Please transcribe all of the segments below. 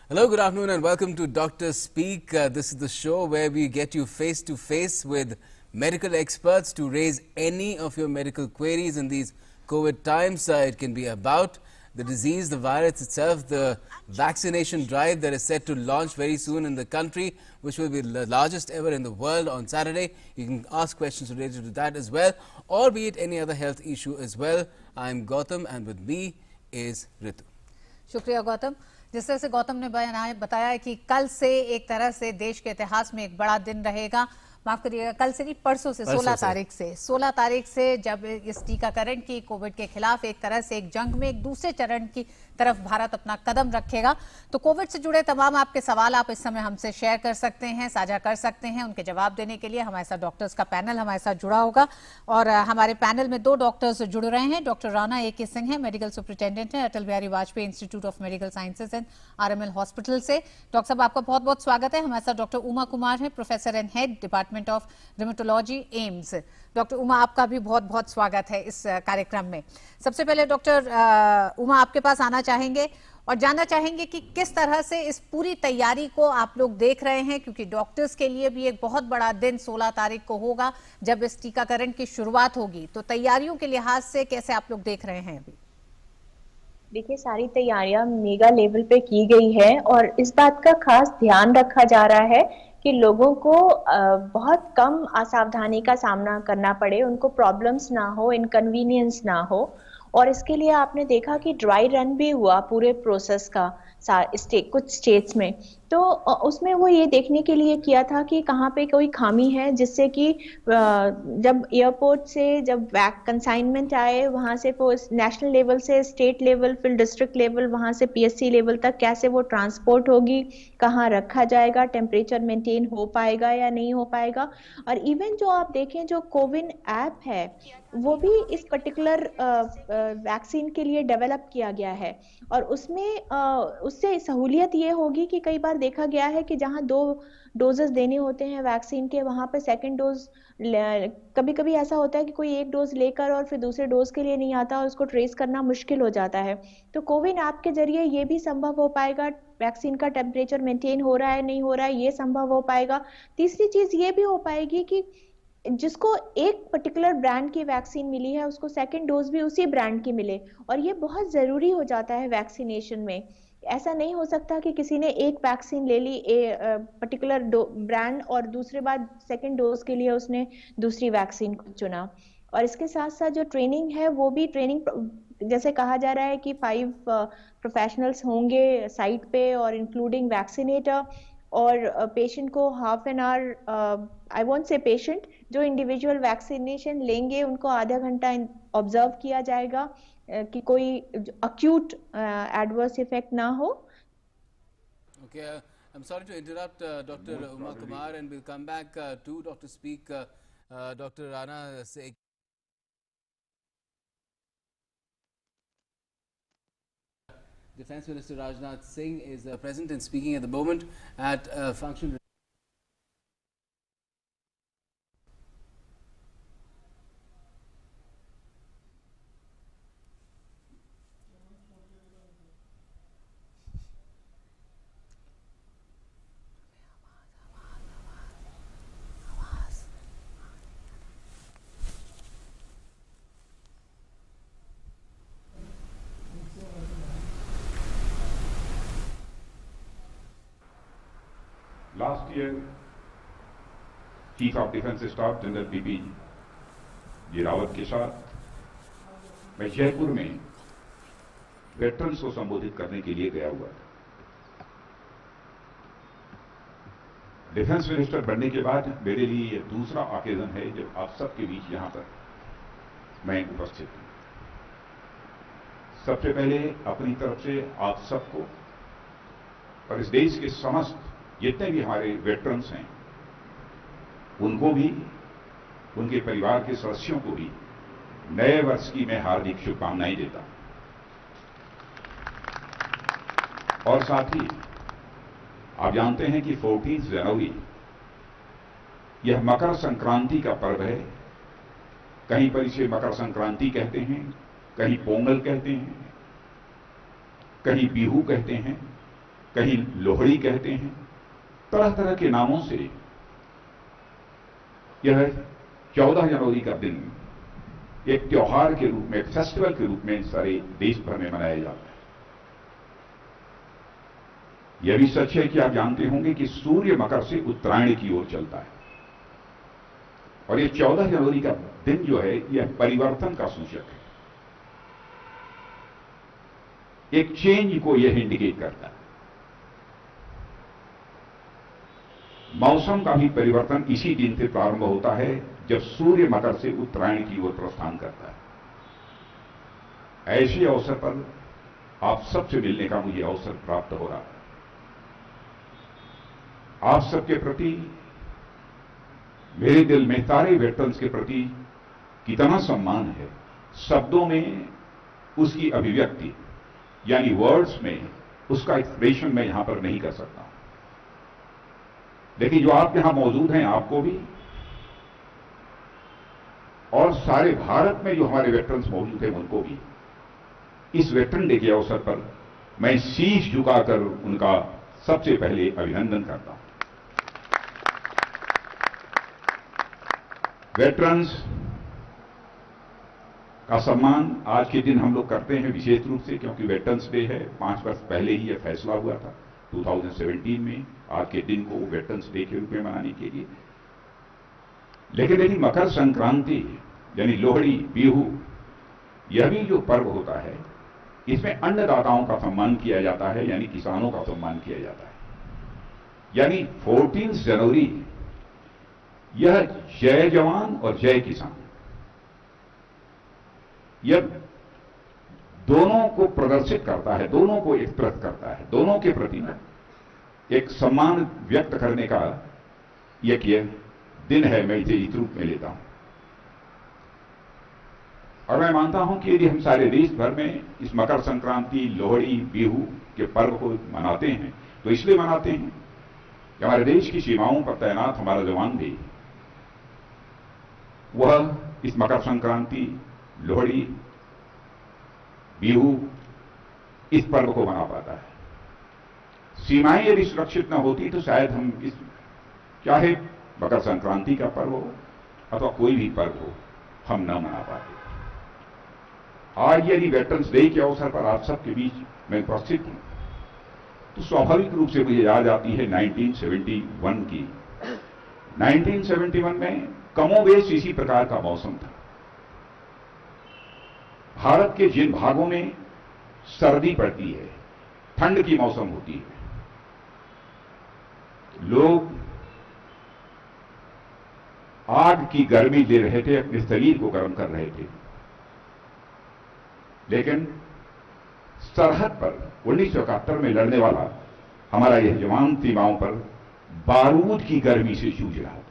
Hello, good afternoon, and welcome to Dr. Speak. This is the show where we get you face to face with medical experts to raise any of your medical queries in these COVID times. It can be about the disease, the virus itself, the vaccination drive that is set to launch very soon in the country, which will be the largest ever in the world on Saturday. You can ask questions related to that as well, or be it any other health issue as well. I'm Gautam, and with me is Ritu. शुक्रिया गौतम। जिस तरह से गौतम ने बताया है कि कल से एक तरह से देश के इतिहास में एक बड़ा दिन रहेगा। माफ करिएगा, कल से नहीं, परसों से 16 तारीख से जब इस टीकाकरण की कोविड के खिलाफ एक तरह से एक जंग में एक दूसरे चरण की तरफ भारत अपना कदम रखेगा। तो कोविड से जुड़े तमाम आपके सवाल आप इस समय हमसे शेयर कर सकते हैं, साझा कर सकते हैं। उनके जवाब देने के लिए हमारे साथ डॉक्टर्स का पैनल हमारे साथ जुड़ा होगा और हमारे पैनल में 2 डॉक्टर्स जुड़ रहे हैं। डॉक्टर राणा ए के सिंह है, मेडिकल सुपरिटेंडेंट है Atal Bihari Vajpayee institute of medical sciences and RML hospital से। डॉक्टर साहब, आपका बहुत बहुत स्वागत है। हमारे साथ डॉक्टर उमा कुमार है, professor and head department of rheumatology, AIIMS. Doctor Uma, आपका भी बहुत बहुत स्वागत है इस कार्यक्रम में। सबसे पहले डॉक्टर उमा आपके पास आना चाहेंगे और जानना चाहेंगे कि किस तरह से इस पूरी तैयारी को आप लोग देख रहे हैं, क्योंकि डॉक्टर्स के लिए भी एक बहुत बड़ा दिन 16 तारीख को होगा जब इस टीकाकरण की शुरुआत होगी। तो तैयारियों के लिहाज से कैसे आप लोग देख रहे हैं? अभी देखिए, सारी तैयारियां मेगा लेवल पे की गई है और इस बात का खास ध्यान रखा जा रहा है कि लोगों को बहुत कम असावधानी का सामना करना पड़े, उनको प्रॉब्लम्स ना हो, इनकन्वीनियंस ना हो। और इसके लिए आपने देखा कि ड्राई रन भी हुआ पूरे प्रोसेस का कुछ स्टेट्स में। तो उसमें वो ये देखने के लिए किया था कि कहाँ पे कोई खामी है, जिससे कि जब एयरपोर्ट से जब कंसाइनमेंट आए, वहाँ से नेशनल लेवल से स्टेट लेवल, फिर डिस्ट्रिक्ट लेवल, वहाँ से PSC लेवल तक कैसे वो ट्रांसपोर्ट होगी, कहाँ रखा जाएगा, टेम्परेचर मेंटेन हो पाएगा या नहीं हो पाएगा। और इवन जो आप देखें, जो कोविन ऐप है वो भी इस पर्टिकुलर वैक्सीन के लिए डेवलप किया गया है। और उसमें उससे सहूलियत ये होगी कि कई बार देखा गया है कि जहां 2 डोजेस देने होते हैं वैक्सीन के, वहां पर सेकंड डोज कभी कभी ऐसा होता है कि कोई एक डोज लेकर और फिर दूसरे डोज के लिए नहीं आता और उसको ट्रेस करना मुश्किल हो जाता है। तो कोविन ऐप के जरिए ये भी संभव हो पाएगा, वैक्सीन का टेम्परेचर मेंटेन हो रहा है नहीं हो रहा है ये संभव हो पाएगा। तीसरी चीज ये भी हो पाएगी कि जिसको एक पर्टिकुलर ब्रांड की वैक्सीन मिली है उसको सेकंड डोज भी उसी ब्रांड की मिले, और ये बहुत जरूरी हो जाता है वैक्सीनेशन में। ऐसा नहीं हो सकता कि किसी ने एक वैक्सीन ले ली पर्टिकुलर ब्रांड और दूसरे बार सेकंड डोज के लिए उसने दूसरी वैक्सीन को चुना। और इसके साथ साथ जो ट्रेनिंग है वो भी ट्रेनिंग, जैसे कहा जा रहा है कि 5 प्रोफेशनल्स होंगे साइट पे और इंक्लूडिंग वैक्सीनेटर, और पेशेंट को half an hour, I won't say patient, जो इंडिविजुअल वैक्सीनेशन लेंगे उनको आधा घंटा ऑब्जर्व किया जाएगा कि कोई अक्यूट एडवर्स इफेक्ट ना हो। Okay, I'm sorry to interrupt Dr. Uma Kumar, and we'll come back to Dr. Speak. Dr. Rana Singh. Defense Minister Rajnath Singh is present and speaking at the moment at a function. Last year, Chief of Defence Staff General BP जी रावत के साथ मैं जयपुर में veterans को संबोधित करने के लिए गया हुआ था। डिफेंस मिनिस्टर बनने के बाद मेरे लिए यह दूसरा ऑकेजन है जब आप सबके बीच यहां पर मैं उपस्थित हूं। सबसे पहले अपनी तरफ से आप सबको और इस देश के समस्त जितने भी हमारे वेटरन्स हैं उनको भी, उनके परिवार के सदस्यों को भी नए वर्ष की मैं हार्दिक शुभकामनाएं देता हूं। और साथ ही आप जानते हैं कि 14 जनवरी यह मकर संक्रांति का पर्व है। कहीं पर इसे मकर संक्रांति कहते हैं, कहीं पोंगल कहते हैं, कहीं बिहू कहते हैं, कहीं लोहड़ी कहते हैं, तरह तरह के नामों से यह 14 जनवरी का दिन एक त्योहार के रूप में, एक फेस्टिवल के रूप में सारे देश भर में मनाया जाता है। यह भी सच है कि आप जानते होंगे कि सूर्य मकर से उत्तरायण की ओर चलता है और ये 14 जनवरी का दिन जो है यह परिवर्तन का सूचक है, एक चेंज को यह इंडिकेट करता है। मौसम का भी परिवर्तन इसी दिन से प्रारंभ होता है जब सूर्य मकर से उत्तरायण की ओर प्रस्थान करता है। ऐसे अवसर पर आप सबसे मिलने का मुझे अवसर प्राप्त हो रहा है। आप सबके प्रति मेरे दिल में सारे वेटरन्स के प्रति कितना सम्मान है, शब्दों में उसकी अभिव्यक्ति यानी वर्ड्स में उसका एक्सप्रेशन मैं यहां पर नहीं कर सकता। लेकिन जो आप यहां मौजूद हैं, आपको भी और सारे भारत में जो हमारे वेटरन्स मौजूद हैं उनको भी इस वेटरन डे के अवसर पर मैं शीश झुकाकर उनका सबसे पहले अभिनंदन करता हूं। वेटरन्स का सम्मान आज के दिन हम लोग करते हैं विशेष रूप से क्योंकि वेटरन्स डे है। 5 वर्ष पहले ही यह फैसला हुआ था 2017 में आज के दिन को वेटरन्स डे के रूप में मनाने के लिए। लेकिन यदि मकर संक्रांति यानी लोहड़ी, बिहू, यह भी जो पर्व होता है इसमें अन्नदाताओं का सम्मान किया जाता है यानी किसानों का सम्मान किया जाता है। यानी 14 जनवरी यह जय जवान और जय किसान, यह दोनों को प्रदर्शित करता है, दोनों को एक्सप्रेस करता है, दोनों के प्रति एक सम्मान व्यक्त करने का यह दिन है। मैं इसे इस रूप में लेता हूं और मैं मानता हूं कि यदि हम सारे देश भर में इस मकर संक्रांति, लोहड़ी, बिहू के पर्व को मनाते हैं तो इसलिए मनाते हैं कि हमारे देश की सीमाओं पर तैनात हमारा जवान भी वह इस मकर संक्रांति, लोहड़ी, बिहू इस पर्व को मना पाता है। सीमाएं यदि सुरक्षित न होती तो शायद हम इस चाहे मकर संक्रांति का पर्व हो अथवा कोई भी पर्व हो हम न मना पाते। आज यदि वेटरन्स डे के अवसर पर आप सबके बीच मैं उपस्थित हूं तो स्वाभाविक रूप से मुझे याद आती है 1971 की। 1971 में कमोबेश इसी प्रकार का मौसम था। भारत के जिन भागों में सर्दी पड़ती है, ठंड की मौसम होती है, लोग आग की गर्मी ले रहे थे, अपने शरीर को गर्म कर रहे थे। लेकिन सरहद पर 1971 में लड़ने वाला हमारा यह जवान सीमाओं पर बारूद की गर्मी से जूझ रहा था।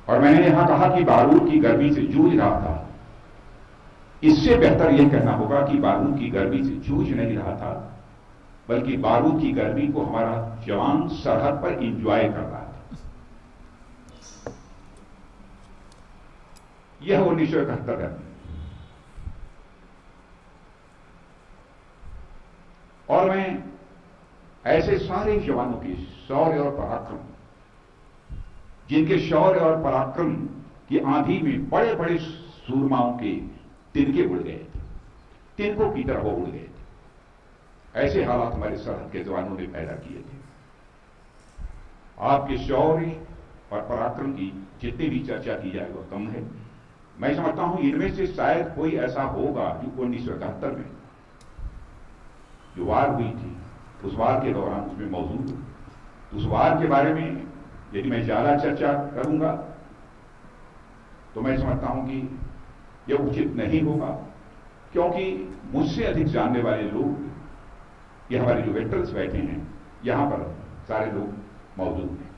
और मैंने यहां कहा कि बारूद की गर्मी से जूझ रहा था, इससे बेहतर यह कहना होगा कि बारूद की गर्मी से जूझ नहीं रहा था बल्कि बारूद की गर्मी को हमारा जवान सरहद पर इंजॉय कर रहा था। यह 1971 है। और मैं ऐसे सारे जवानों के शौर्य और पराक्रम, जिनके शौर्य और पराक्रम की आंधी में बड़े बड़े सूरमाओं के तिनके उड़ गए थे, तिनकों की तरह वो उड़ गए थे, ऐसे हालात हमारे सरहद के जवानों ने पैदा किए थे। आपके शौर्य और पराक्रम की जितनी भी चर्चा की जाए वह कम है। मैं समझता हूं इनमें से शायद कोई ऐसा होगा जो 1971 में जो वार हुई थी उस वार के दौरान उसमें मौजूद हो। उस वार के बारे में यदि मैं ज्यादा चर्चा करूंगा तो मैं समझता हूं कि यह उचित नहीं होगा, क्योंकि मुझसे अधिक जानने वाले लोग, ये हमारे जो वेटरन्स बैठे हैं यहां पर सारे लोग मौजूद हैं।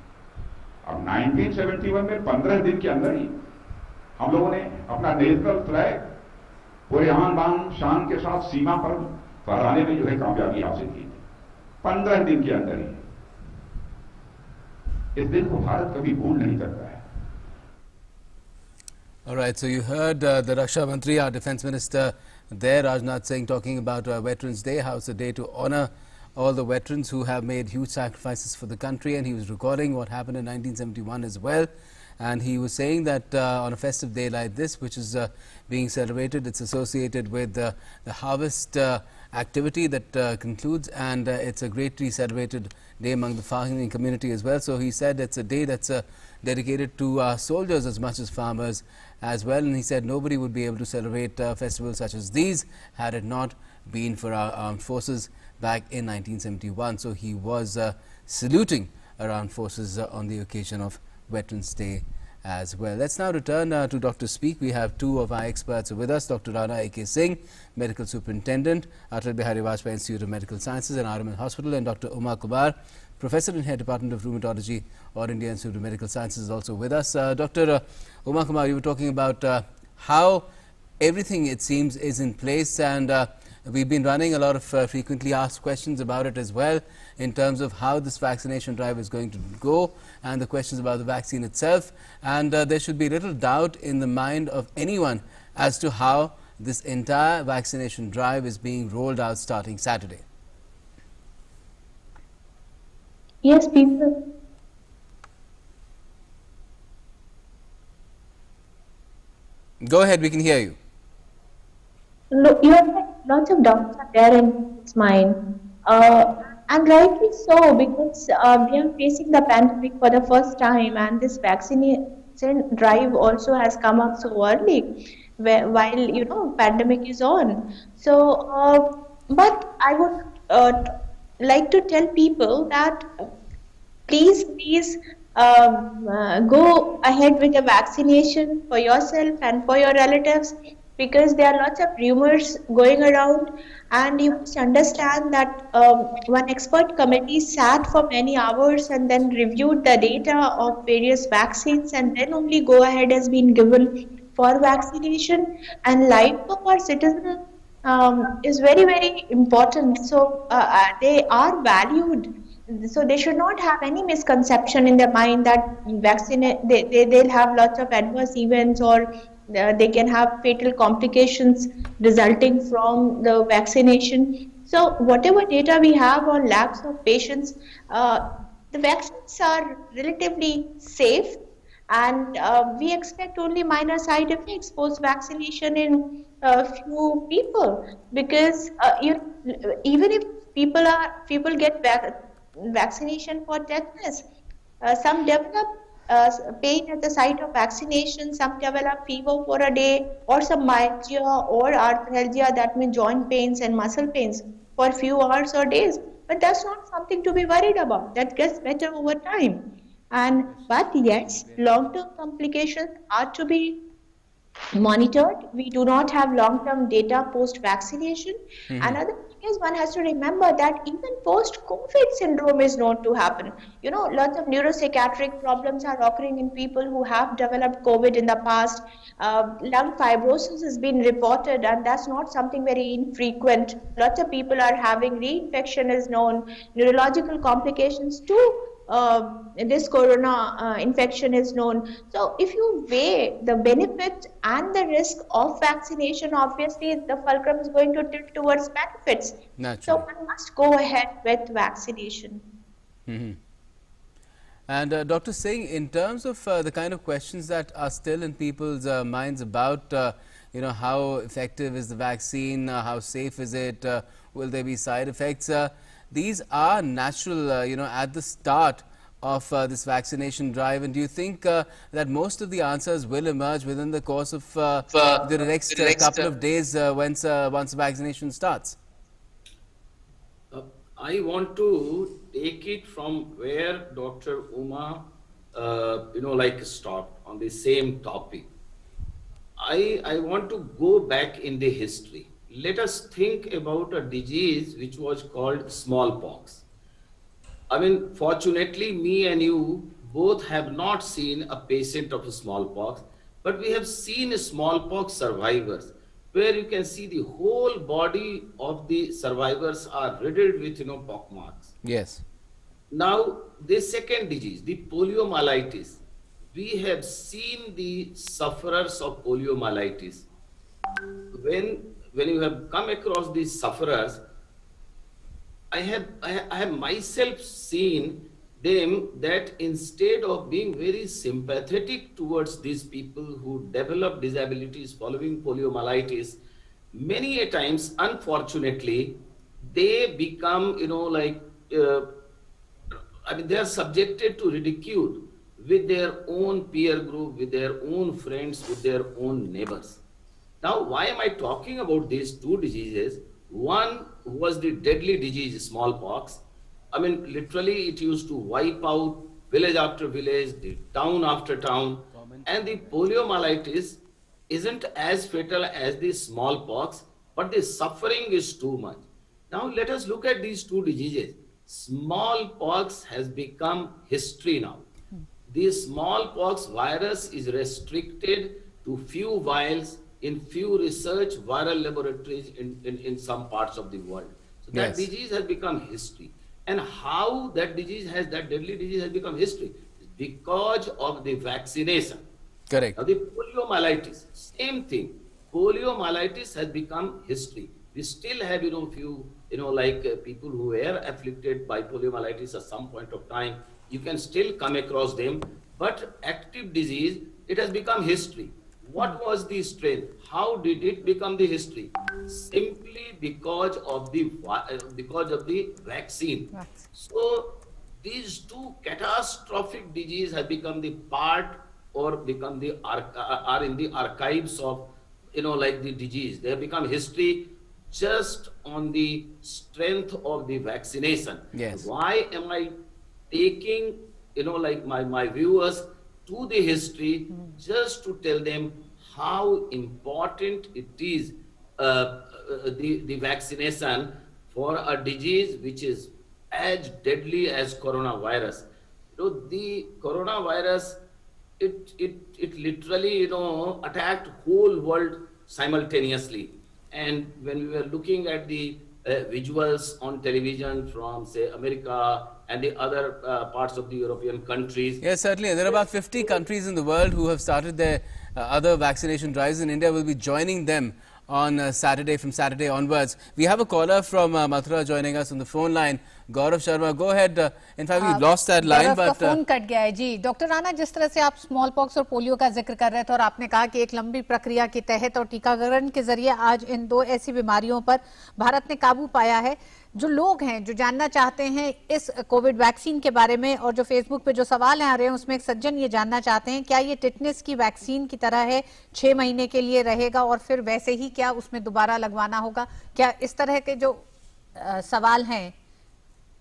अब 1971 में 15 दिन के अंदर ही हम लोगों ने अपना नेशनल फ्लैग पूरे आन बान शान के साथ सीमा पर फहराने में जो है कामयाबी हासिल की थी। 15 दिन के अंदर ही। इस दिन को भारत कभी भूल नहीं करता है। All right, so you heard the Raksha Mantri, our Defence Minister, there. Rajnath Singh talking about Veterans Day, how it's a day to honor all the veterans who have made huge sacrifices for the country, and he was recalling what happened in 1971 as well. And he was saying that on a festive day like this, which is being celebrated, it's associated with the harvest activity that concludes, and it's a greatly celebrated day among the farming community as well. So he said it's a day that's dedicated to soldiers as much as farmers as well. And he said nobody would be able to celebrate festivals such as these had it not been for our armed forces back in 1971. So he was saluting our armed forces on the occasion of Veterans Day as well. Let's now return to Dr. Speak. We have two of our experts with us, Dr. Rana A.K. Singh, Medical Superintendent, Atal Bihari Vajpayee Institute of Medical Sciences and RMN Hospital, and Dr. Uma Kumar, Professor and Head Department of Rheumatology, All India Institute of Medical Sciences, is also with us. Dr. Uma Kumar, you were talking about how everything, it seems, is in place, and we've been running a lot of frequently asked questions about it as well, in terms of how this vaccination drive is going to go and the questions about the vaccine itself. And there should be little doubt in the mind of anyone as to how this entire vaccination drive is being rolled out starting Saturday. Yes, people. Go ahead, we can hear you. Look, you have lots of doubts are there in its mind. And rightly so, because we are facing the pandemic for the first time, and this vaccination drive also has come up so early, while pandemic is on. So, but I would like to tell people that please go ahead with the vaccination for yourself and for your relatives, because there are lots of rumors going around, and you must understand that one expert committee sat for many hours and then reviewed the data of various vaccines, and then only go ahead has been given for vaccination. And life of our citizens is very, very important. So they are valued. So they should not have any misconception in their mind that they'll have lots of adverse events, or they can have fatal complications resulting from the vaccination. So whatever data we have on lakhs of patients, the vaccines are relatively safe, and we expect only minor side effects post vaccination in a few people, because even if people get vaccination for tetanus, some develop pain at the site of vaccination, some develop fever for a day, or some myalgia or arthralgia, that means joint pains and muscle pains, for a few hours or days. But that's not something to be worried about. That gets better over time. But yes, long-term complications are to be monitored. We do not have long-term data post-vaccination. Another thing is, one has to remember that even post-COVID syndrome is known to happen. Lots of neuropsychiatric problems are occurring in people who have developed COVID in the past. Lung fibrosis has been reported, and that's not something very infrequent. Lots of people are having reinfection is known. Neurological complications too. This corona infection is known. So if you weigh the benefits and the risk of vaccination, obviously the fulcrum is going to tilt towards benefits. Naturally. So one must go ahead with vaccination. And Dr. Singh, in terms of the kind of questions that are still in people's minds about how effective is the vaccine, how safe is it, will there be side effects, these are natural, at the start of this vaccination drive. And do you think that most of the answers will emerge within the course of the next couple of days once vaccination starts? I want to take it from where Dr. Uma, stopped on the same topic. I want to go back in the history. Let us think about a disease which was called smallpox. I mean, fortunately, me and you both have not seen a patient of smallpox, but we have seen smallpox survivors, where you can see the whole body of the survivors are riddled with, pock marks. Yes. Now, the second disease, the poliomyelitis, we have seen the sufferers of poliomyelitis. When when you have come across these sufferers, I have myself seen them that instead of being very sympathetic towards these people who develop disabilities following poliomyelitis, many a times, unfortunately, they become, they are subjected to ridicule with their own peer group, with their own friends, with their own neighbors. Now, why am I talking about these two diseases? One was the deadly disease, smallpox. I mean, literally, it used to wipe out village after village, the town after town. And the poliomyelitis isn't as fatal as the smallpox, but the suffering is too much. Now, let us look at these two diseases. Smallpox has become history now. The smallpox virus is restricted to few vials in few research viral laboratories in some parts of the world. So that disease has become history. And how that deadly disease has become history is because of the vaccination. Correct. Now the poliomyelitis, same thing. Poliomyelitis has become history. We still have, few, people who were afflicted by poliomyelitis at some point of time. You can still come across them, but active disease, it has become history. What was the strength? How did it become the history? Simply because of the vaccine. Right. So these two catastrophic diseases have become the part or become the are in the archives of the disease. They have become history just on the strength of the vaccination. Yes. Why am I taking my viewers to the history just to tell them how important it is the vaccination for a disease which is as deadly as coronavirus. The coronavirus, it literally attacked whole world simultaneously. And when we were looking at the visuals on television from, say, America and the other parts of the European countries. Yes, certainly. There are about 50 countries in the world who have started their other vaccination drives, and India will be joining them on Saturday, from Saturday onwards. We have a caller from Mathura joining us on the phone line. Gaurav Sharma, go ahead. In fact, we lost that line, but phone cut गया है जी। Doctor Rana, जिस तरह से आप small pox और polio का जिक्र कर रहे थे और आपने कहा कि एक लंबी प्रक्रिया के तहत और टीकाकरण के जरिए आज इन दो ऐसी बीमारियों पर भारत ने काबू पाया है। जो लोग हैं जो जानना चाहते हैं इस कोविड वैक्सीन के बारे में, और जो फेसबुक पे जो सवाल आ रहे हैं उसमें एक सज्जन ये जानना चाहते हैं, क्या ये टिटनेस की वैक्सीन की तरह है, 6 महीने के लिए रहेगा और फिर वैसे ही क्या उसमें दोबारा लगवाना होगा? क्या इस तरह के जो सवाल हैं?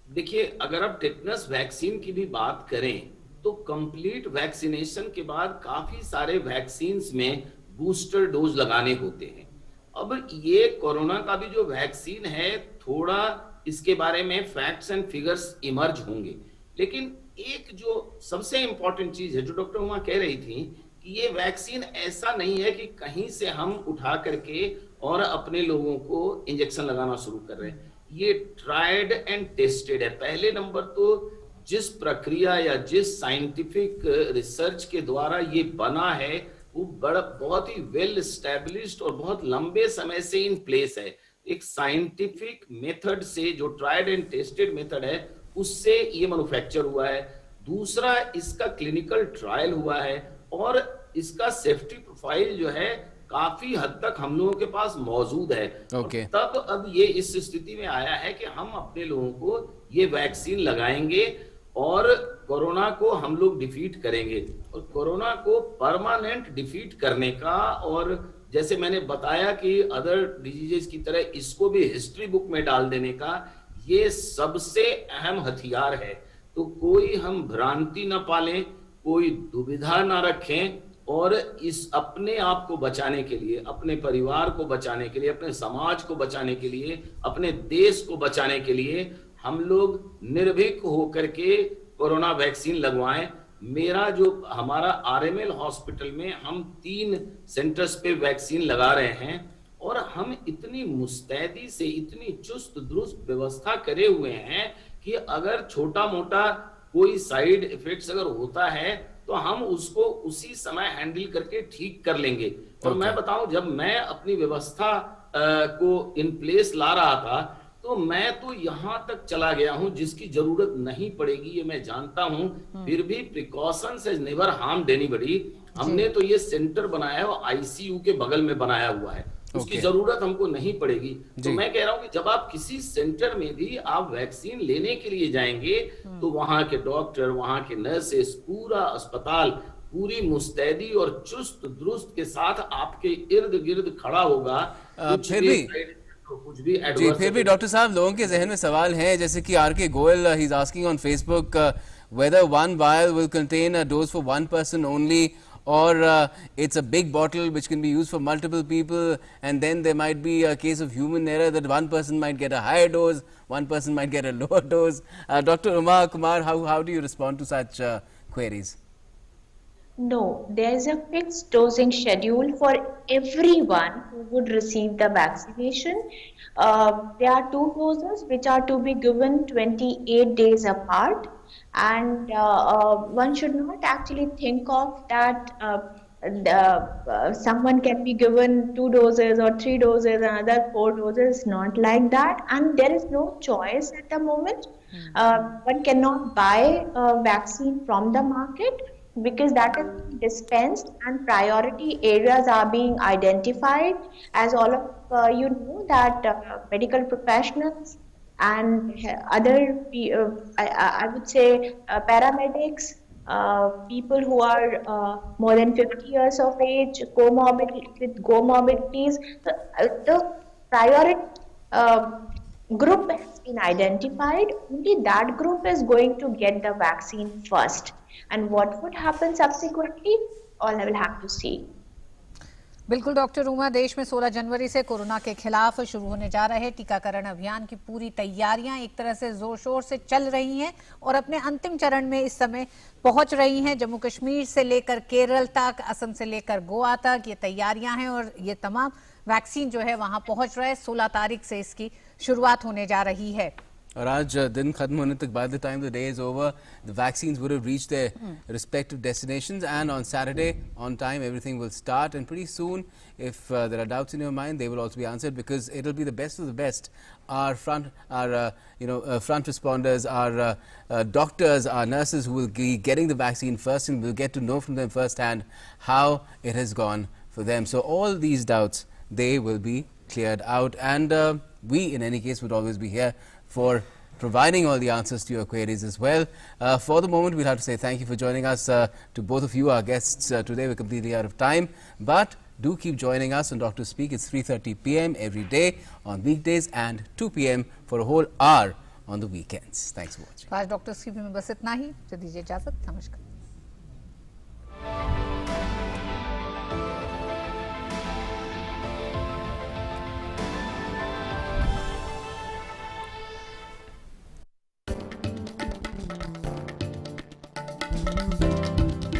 देखिए, अगर आप टिटनेस वैक्सीन की भी बात करें तो कंप्लीट वैक्सीनेशन के बाद काफी सारे वैक्सीन में बूस्टर डोज लगाने होते हैं। अब ये कोरोना का भी जो वैक्सीन है, थोड़ा इसके बारे में फैक्ट्स एंड फिगर्स इमर्ज होंगे, लेकिन एक जो सबसे इंपॉर्टेंट चीज है जो डॉक्टर उमा कह रही थी कि ये वैक्सीन ऐसा नहीं है कि कहीं से हम उठा करके और अपने लोगों को इंजेक्शन लगाना शुरू कर रहे हैं। ये ट्राइड एंड टेस्टेड है। पहले नंबर तो जिस प्रक्रिया या जिस साइंटिफिक रिसर्च के द्वारा ये बना है वो बहुत ही वेल एस्टेब्लिश्ड और बहुत लंबे समय से इन प्लेस है। एक साइंटिफिक मेथड से, जो ट्राइड एंड टेस्टेड मेथड है, उससे ये मैन्युफैक्चर हुआ है। दूसरा, इसका क्लिनिकल ट्रायल हुआ है और इसका सेफ्टी प्रोफाइल जो है काफी हद तक हम लोगों के पास मौजूद है। Okay. तब अब ये इस स्थिति में आया है कि हम अपने लोगों को ये वैक्सीन लगाएंगे और कोरोना को हम लोग डिफीट करेंगे। और कोरोना को परमानेंट डिफीट करने का, और जैसे मैंने बताया कि अदर डिजीजेस की तरह इसको भी हिस्ट्री बुक में डाल देने का, ये सबसे अहम हथियार है। तो कोई हम भ्रांति ना पालें, कोई दुविधा ना रखें, और इस अपने आप को बचाने के लिए, अपने परिवार को बचाने के लिए, अपने समाज को बचाने के लिए, अपने देश को बचाने के लिए हम लोग निर्भीक होकर के कोरोना वैक्सीन लगवाएं। हमारा आरएमएल हॉस्पिटल में हम 3 सेंटर्स पे वैक्सीन लगा रहे हैं और हम इतनी मुस्तैदी से, इतनी चुस्त दुरुस्त व्यवस्था करे हुए हैं कि अगर छोटा मोटा कोई साइड इफेक्ट्स अगर होता है तो हम उसको उसी समय हैंडल करके ठीक कर लेंगे। और मैं बताऊं, जब मैं अपनी व्यवस्था को इन प्लेस ला रहा था, तो मैं तो यहां तक चला गया हूं जिसकी जरूरत नहीं पड़ेगी, ये मैं जानता हूं, फिर भी precautions has never harmed anybody. हमने तो ये सेंटर बनाया है और आईसीयू के बगल में बनाया हुआ है, उसकी जरूरत हमको नहीं पड़ेगी। तो मैं कह रहा हूं कि जब आप किसी सेंटर में भी आप वैक्सीन लेने के लिए जाएंगे, तो वहां के डॉक्टर, वहां के नर्सेस, पूरा अस्पताल पूरी मुस्तैदी और चुस्त दुरुस्त के साथ आपके इर्द गिर्द खड़ा होगा। फिर भी डॉक्टर साहब, लोगों के जहन में सवाल है, जैसे कि आर के Goyal, he is asking on Facebook whether one vial will contain a dose for one person only, or it's a big bottle which can be used for multiple people, and then there might be a case of human error that one person might get a higher dose, one person might get a lower dose. Dr. Uma Kumar, how do you respond to such queries? No, there is a fixed dosing schedule for everyone who would receive the vaccination. There are 2 doses which are to be given 28 days apart, and one should not actually think of that someone can be given 2 doses or 3 doses, another 4 doses, not like that. And there is no choice at the moment. One cannot buy a vaccine from the market, because that is dispensed and priority areas are being identified. As all of you know that medical professionals and other I would say paramedics, people who are more than 50 years of age, with comorbidities, the priority group has been identified. Only that group is going to get the vaccine first, and what would happen subsequently, all I will have to see. बिल्कुल doctor Uma, देश में 16 जनवरी से corona के खिलाफ शुरू होने जा रहे टीकाकरण अभियान की पूरी तैयारियां एक तरह से जोर शोर से चल रही हैं और अपने अंतिम चरण में इस समय पहुंच रही हैं। जम्मू कश्मीर से लेकर केरल तक, असम से लेकर गोवा तक ये तैयारियां हैं और ये तमाम वैक्सीन जो है वहां पहुंच रहे। 16 तारीख से इसकी शुरुआत होने जा रही है। और आज दिन खत्म होने तक, by the time the day is over, the vaccines would have reached their respective destinations, and on Saturday on time everything will start, and pretty soon, if there are doubts in your mind, they will also be answered, because it will be the best of the best. Our front responders, our doctors, our nurses, who will be getting the vaccine first, and we'll get to know from them firsthand how it has gone for them. So all these doubts, they will be cleared out, and we in any case would always be here for providing all the answers to your queries as well. For the moment, we'll have to say thank you for joining us. To both of you, our guests today, we're completely out of time, but do keep joining us on Dr. Speak. It's 3:30 p.m. every day on weekdays and 2 p.m. for a whole hour on the weekends. Thanks for watching. आज doctor speak में बस इतना ही, दीजिए इजाजत, नमस्कार।